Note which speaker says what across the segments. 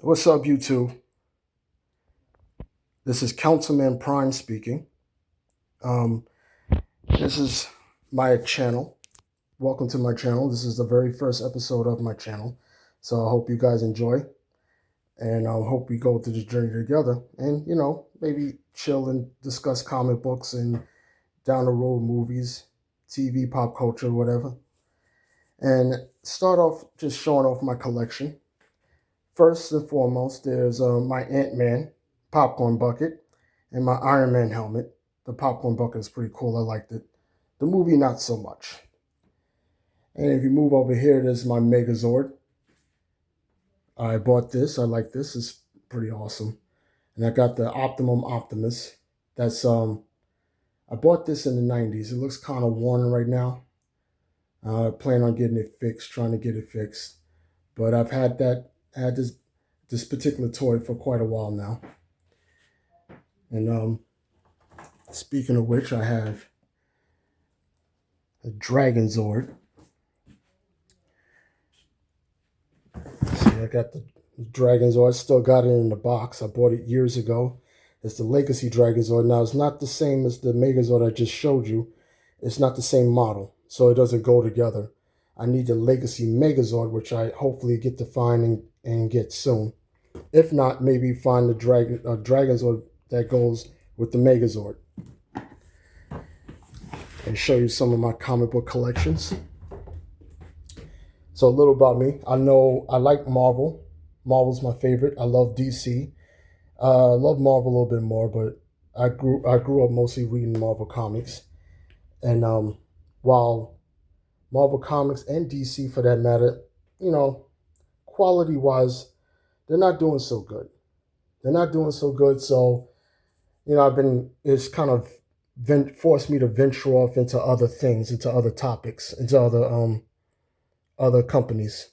Speaker 1: What's up, YouTube? This is Councilman Prime speaking. Um, this is my channel. Welcome to my channel. This is the very first episode of my channel. So I hope you guys enjoy. And I hope we go through this journey together. And, maybe chill and discuss comic books and down the road movies, TV, pop culture, whatever. And start off just showing off my collection. First and foremost, there's my Ant-Man popcorn bucket and my Iron Man helmet. The popcorn bucket is pretty cool. I liked it. The movie, not so much. And if you move over here, there's my Megazord. I bought this. I like this. It's pretty awesome. And I got the Optimum Optimus. I bought this in the 90s. It looks kind of worn right now. I plan on getting it fixed, trying to get it fixed. But I've had this particular toy for quite a while now. And speaking of which, I have a Dragon Zord. See, I got the Dragon Zord. I still got it in the box. I bought it years ago. It's the Legacy Dragon Zord. Now, it's not the same as the Megazord I just showed you. It's not the same model, so it doesn't go together. I need the Legacy Megazord, which I hopefully get to find and get soon. If not, maybe find the Dragon Zord that goes with the Megazord. And show you some of my comic book collections. So a little about me. I know I like Marvel. Marvel's my favorite. I love DC. I love Marvel a little bit more, but I grew up mostly reading Marvel comics. And while Marvel comics and DC, for that matter, quality wise, they're not doing so good. They're not doing so good. So it's kind of forced me to venture off into other things, into other topics, into other companies.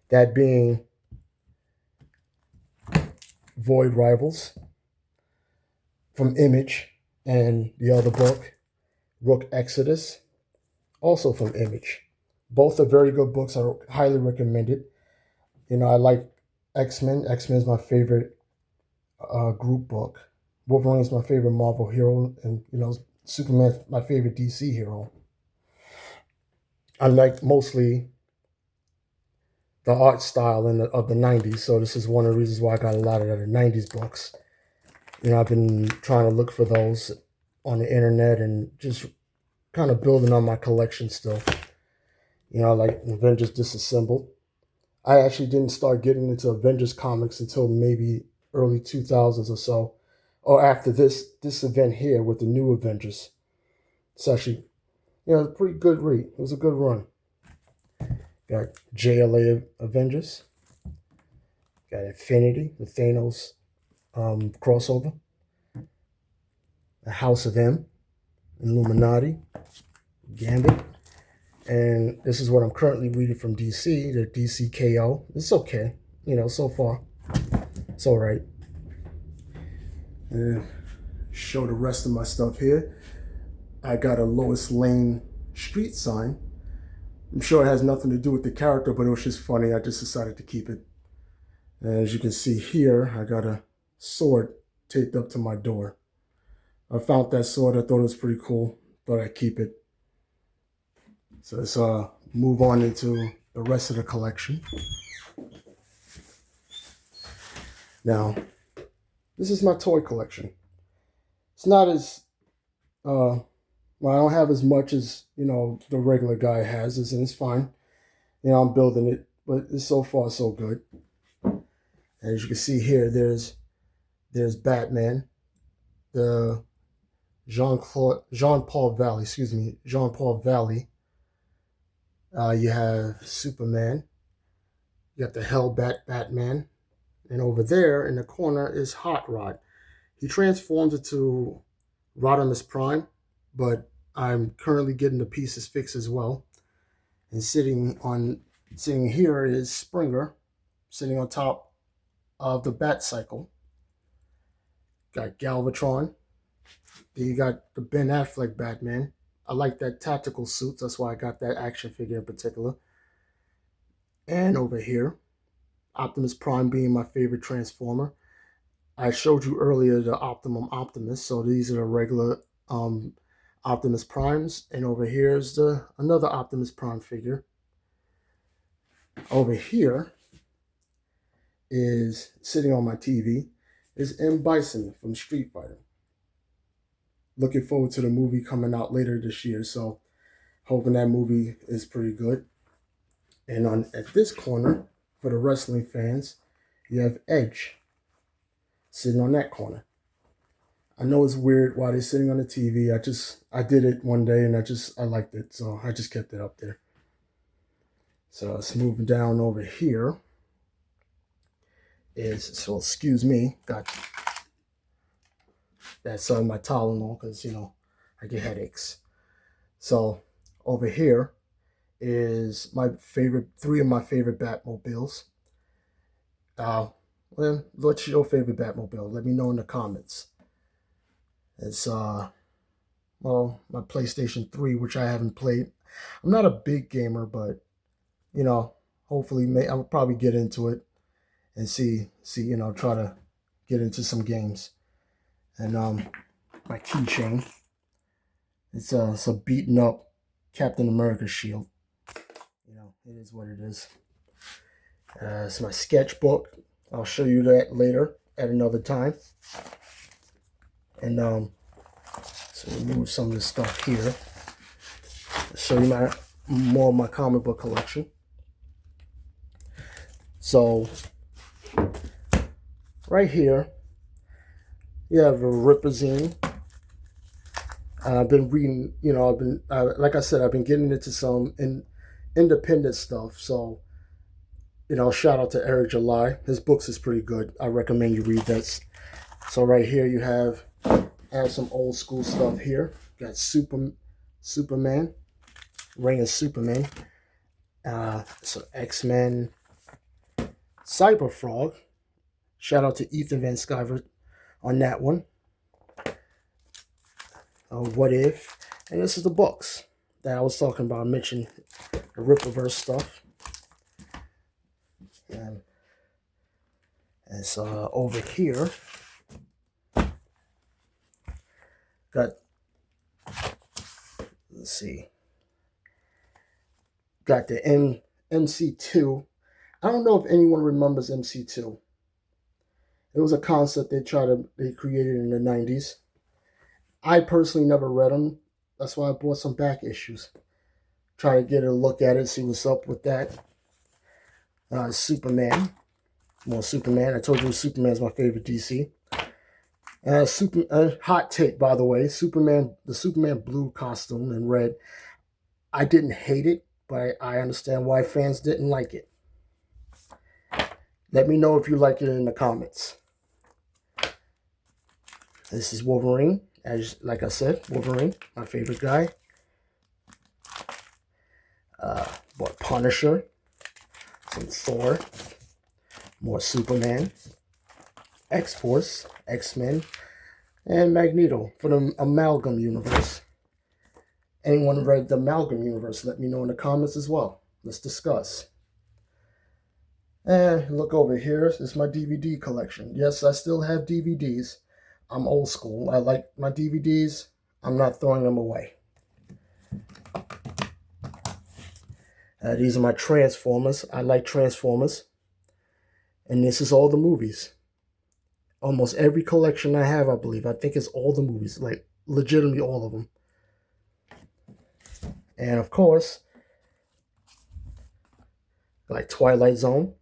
Speaker 1: That being Void Rivals from Image, and the other book, Rook Exodus, also from Image. Both are very good books. I highly recommend it. I like X-Men. X-Men is my favorite group book. Wolverine is my favorite Marvel hero, and Superman's my favorite DC hero. I like mostly the art style of the 90s, so this is one of the reasons why I got a lot of the 90s books. I've been trying to look for those on the internet and just kind of building on my collection still. Like Avengers Disassembled. I actually didn't start getting into Avengers comics until maybe early 2000s or so, or after this event here with the new Avengers. It's actually, a pretty good read. It was a good run. Got JLA Avengers. Got Infinity, the Thanos crossover. The House of M, Illuminati, Gambit. And this is what I'm currently reading from DC, the DC KO. It's okay. So far, it's all right. And show the rest of my stuff here. I got a Lois Lane street sign. I'm sure it has nothing to do with the character, but it was just funny. I just decided to keep it. And as you can see here, I got a sword taped up to my door. I found that sword. I thought it was pretty cool. Thought I'd keep it. So let's move on into the rest of the collection. Now, this is my toy collection. It's not as, I don't have as much as, the regular guy has, and it's fine. I'm building it, but it's so far so good. As you can see here, there's Batman, the Jean Paul Valley. You have Superman. You got the Hellbat Batman. And over there in the corner is Hot Rod. He transforms into Rodimus Prime, but I'm currently getting the pieces fixed as well. And sitting here is Springer, sitting on top of the Bat Cycle. Got Galvatron. Then you got the Ben Affleck Batman. I like that tactical suit. That's why I got that action figure in particular. And over here, Optimus Prime being my favorite Transformer. I showed you earlier the Optimum Optimus, so these are the regular Optimus Primes, and over here is the another Optimus Prime figure. Over here is sitting on my TV is M. Bison from Street Fighter. Looking forward to the movie coming out later this year, so hoping that movie is pretty good. And on at this corner, for the wrestling fans, you have Edge sitting on that corner. I know it's weird why they're sitting on the TV. I did it one day and I liked it, so I just kept it up there. So let's move down over here. Excuse me, got that's my Tylenol because I get headaches. So over here is three of my favorite Batmobiles. Well, what's your favorite Batmobile? Let me know in the comments. It's my PlayStation 3, which I haven't played. I'm not a big gamer, but hopefully I'll probably get into it and see, try to get into some games. And my keychain. It's a beaten up Captain America shield. It is what it is. It's my sketchbook. I'll show you that later at another time. And so remove some of this stuff here. Show you more of my comic book collection. So right here, you have a Ripper zine. I've been reading, like I said, I've been getting into some independent stuff. So, shout out to Eric July. His books is pretty good. I recommend you read that. So right here you have some old school stuff here. Got Superman, Reign of Superman. So X-Men, Cyberfrog. Shout out to Ethan Van Sciver on that one. What If, and this is the books that I was talking about. I mentioned the Rippaverse stuff. And so over here, got, let's see, got the MC2. I don't know if anyone remembers MC2. It was a concept they created in the 90s. I personally never read them. That's why I bought some back issues. Try to get a look at it, see what's up with that. Superman. More Superman. I told you Superman's my favorite DC. Hot take, by the way. The Superman blue costume in red. I didn't hate it, but I understand why fans didn't like it. Let me know if you like it in the comments. This is Wolverine. Like I said, Wolverine, my favorite guy. Bought Punisher, some Thor, more Superman, X-Force, X-Men, and Magneto for the Amalgam Universe. Anyone read the Amalgam Universe? Let me know in the comments as well. Let's discuss. And look over here. This is my DVD collection. Yes, I still have DVDs. I'm old school. I like my DVDs. I'm not throwing them away. These are my Transformers. I like Transformers. And this is all the movies. Almost every collection I have, I believe. I think it's all the movies. Like, legitimately all of them. And, of course, like Twilight Zone.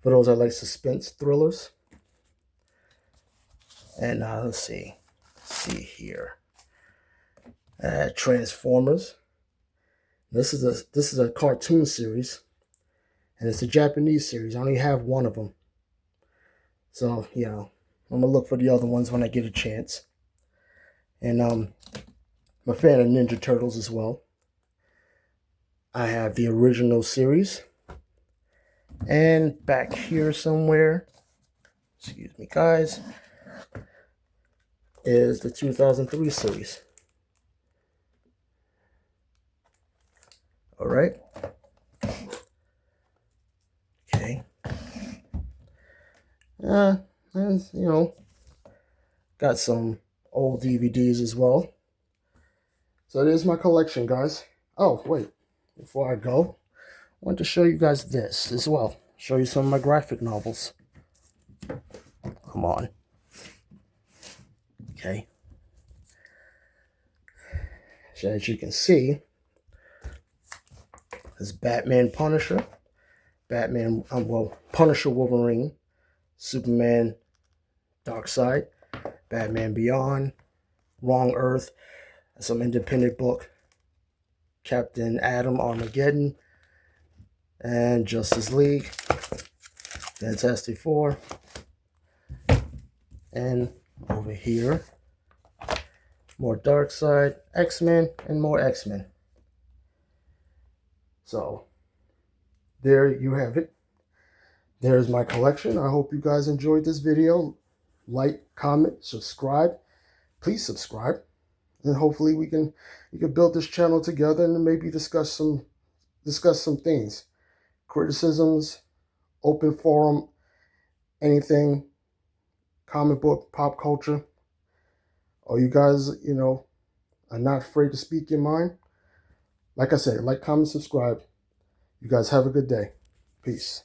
Speaker 1: For those that like suspense thrillers. And let's see here. Transformers. This is a cartoon series, and it's a Japanese series. I only have one of them, so I'm gonna look for the other ones when I get a chance. And I'm a fan of Ninja Turtles as well. I have the original series, and back here somewhere, excuse me, guys, is the 2003 series. All right. Okay. And, you know, got some old DVDs as well. So there's my collection, guys. Oh, wait. Before I go, I want to show you guys this as well. Show you some of my graphic novels. Come on. Okay. So as you can see, there's Batman Punisher, Punisher Wolverine, Superman Darkseid, Batman Beyond, Wrong Earth, some independent book, Captain Atom Armageddon, and Justice League, Fantastic Four, and over here, more Darkseid, X-Men, and more X-Men. So, there you have it. There's my collection. I hope you guys enjoyed this video. Like, comment, subscribe. Please subscribe. And hopefully we can build this channel together and maybe discuss some things. Criticisms, open forum, anything, comic book, pop culture. Or you guys, you know, are not afraid to speak your mind. Like I said, like, comment, subscribe. You guys have a good day. Peace.